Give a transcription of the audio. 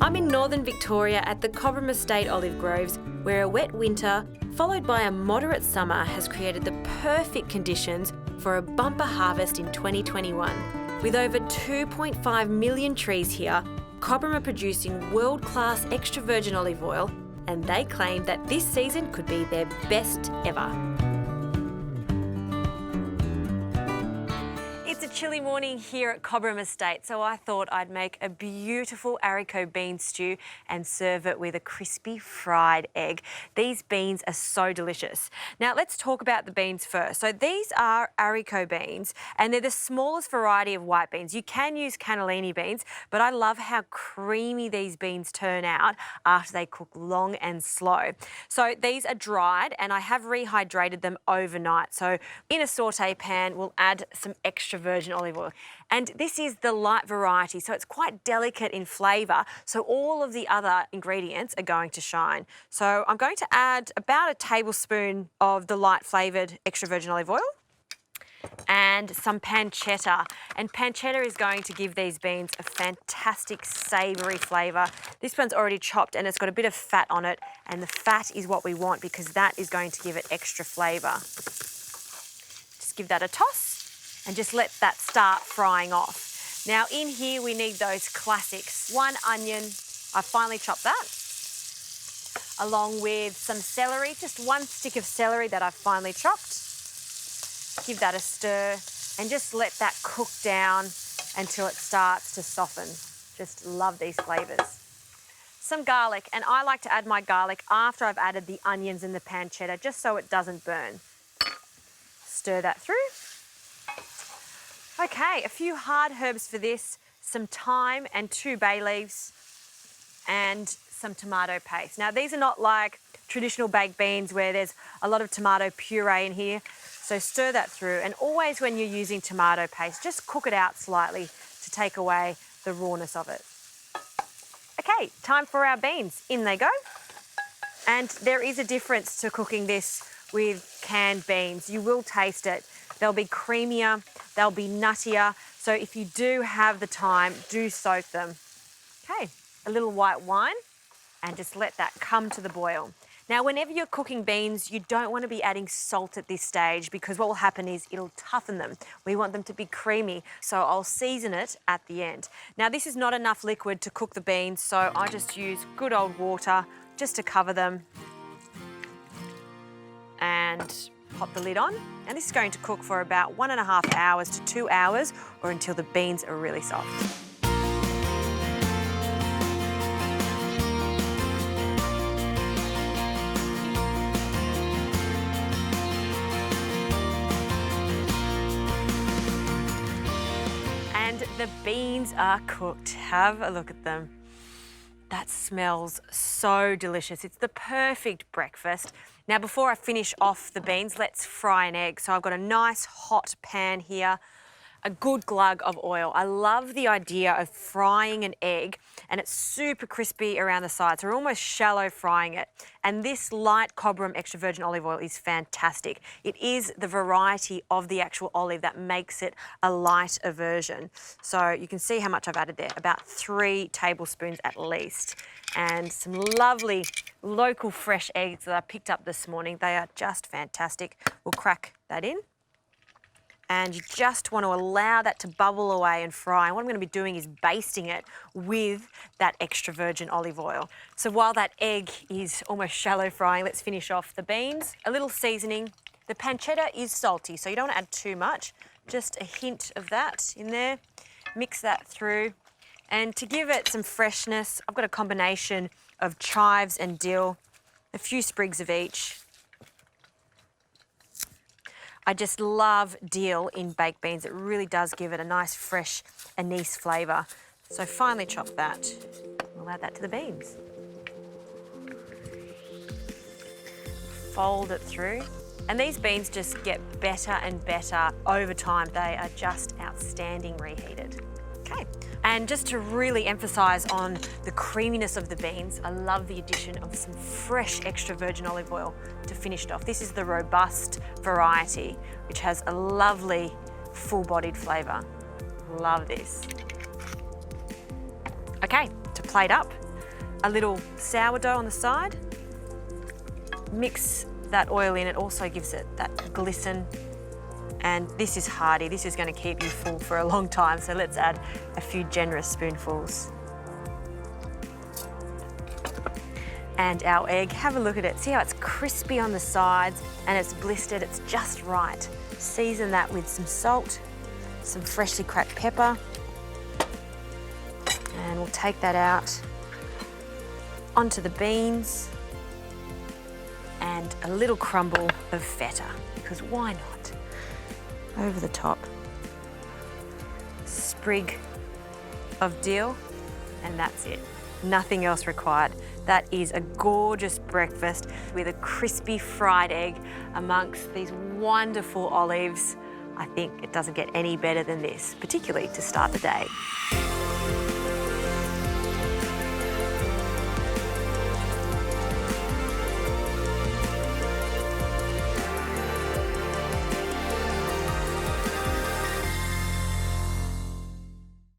I'm in northern Victoria at the Cobram estate olive groves, where a wet winter, followed by a moderate summer, has created the perfect conditions for a bumper harvest in 2021. With over 2.5 million trees here, Cobram are producing world-class extra virgin olive oil, and they claim that this season could be their best ever. It's a chilly morning here at Cobram Estate, so I thought I'd make a beautiful Haricot bean stew and serve it with a crispy fried egg. These beans are so delicious. Now let's talk about the beans first. So these are Haricot beans, and they're the smallest variety of white beans. You can use cannellini beans, but I love how creamy these beans turn out after they cook long and slow. So these are dried, and I have rehydrated them overnight. So in a saute pan, we'll add some extra virgin olive oil. And this is the light variety, so it's quite delicate in flavour, so all of the other ingredients are going to shine. So I'm going to add about a tablespoon of the light flavoured extra virgin olive oil and some pancetta. And pancetta is going to give these beans a fantastic savoury flavour. This one's already chopped and it's got a bit of fat on it, and the fat is what we want because that is going to give it extra flavour. Just give that a toss and just let that start frying off. Now in here we need those classics. 1 onion, I finely chopped that, along with some celery, just 1 stick of celery that I've finely chopped. Give that a stir and just let that cook down until it starts to soften. Just love these flavours. Some garlic, and I like to add my garlic after I've added the onions and the pancetta, just so it doesn't burn. Stir that through. Okay, a few hard herbs for this, some thyme and 2 bay leaves and some tomato paste. Now these are not like traditional baked beans where there's a lot of tomato puree in here, so stir that through, and always when you're using tomato paste, just cook it out slightly to take away the rawness of it. Okay, time for our beans. In they go. And there is a difference to cooking this with canned beans. You will taste it. They'll be creamier, they'll be nuttier. So if you do have the time, do soak them. Okay, a little white wine, and just let that come to the boil. Now, whenever you're cooking beans, you don't want to be adding salt at this stage because what will happen is it'll toughen them. We want them to be creamy, so I'll season it at the end. Now, this is not enough liquid to cook the beans, so I just use good old water just to cover them and pop the lid on. And this is going to cook for about 1.5 hours to 2 hours, or until the beans are really soft. And the beans are cooked. Have a look at them. That smells so delicious. It's the perfect breakfast. Now, before I finish off the beans, let's fry an egg. So I've got a nice hot pan here, a good glug of oil. I love the idea of frying an egg, and it's super crispy around the sides. We're almost shallow frying it. And this light Cobram extra virgin olive oil is fantastic. It is the variety of the actual olive that makes it a lighter version. So you can see how much I've added there, about 3 tablespoons at least. And some lovely local fresh eggs that I picked up this morning. They are just fantastic. We'll crack that in. And you just want to allow that to bubble away and fry. And what I'm going to be doing is basting it with that extra virgin olive oil. So while that egg is almost shallow frying, let's finish off the beans. A little seasoning. The pancetta is salty, so you don't want to add too much. Just a hint of that in there. Mix that through. And to give it some freshness, I've got a combination of chives and dill, a few sprigs of each. I just love dill in baked beans. It really does give it a nice, fresh anise flavour. So finely chop that. We'll add that to the beans. Fold it through. And these beans just get better and better over time. They are just outstanding reheated. Okay. And just to really emphasise on the creaminess of the beans, I love the addition of some fresh extra virgin olive oil to finish it off. This is the robust variety, which has a lovely full-bodied flavour. Love this. Okay, to plate up, a little sourdough on the side. Mix that oil in, it also gives it that glisten. And this is hearty, this is going to keep you full for a long time, so let's add a few generous spoonfuls. And our egg, have a look at it. See how it's crispy on the sides and it's blistered, it's just right. Season that with some salt, some freshly cracked pepper, and we'll take that out onto the beans and a little crumble of feta, because why not? Over the top. Sprig of dill, and that's it. Nothing else required. That is a gorgeous breakfast with a crispy fried egg amongst these wonderful olives. I think it doesn't get any better than this, particularly to start the day.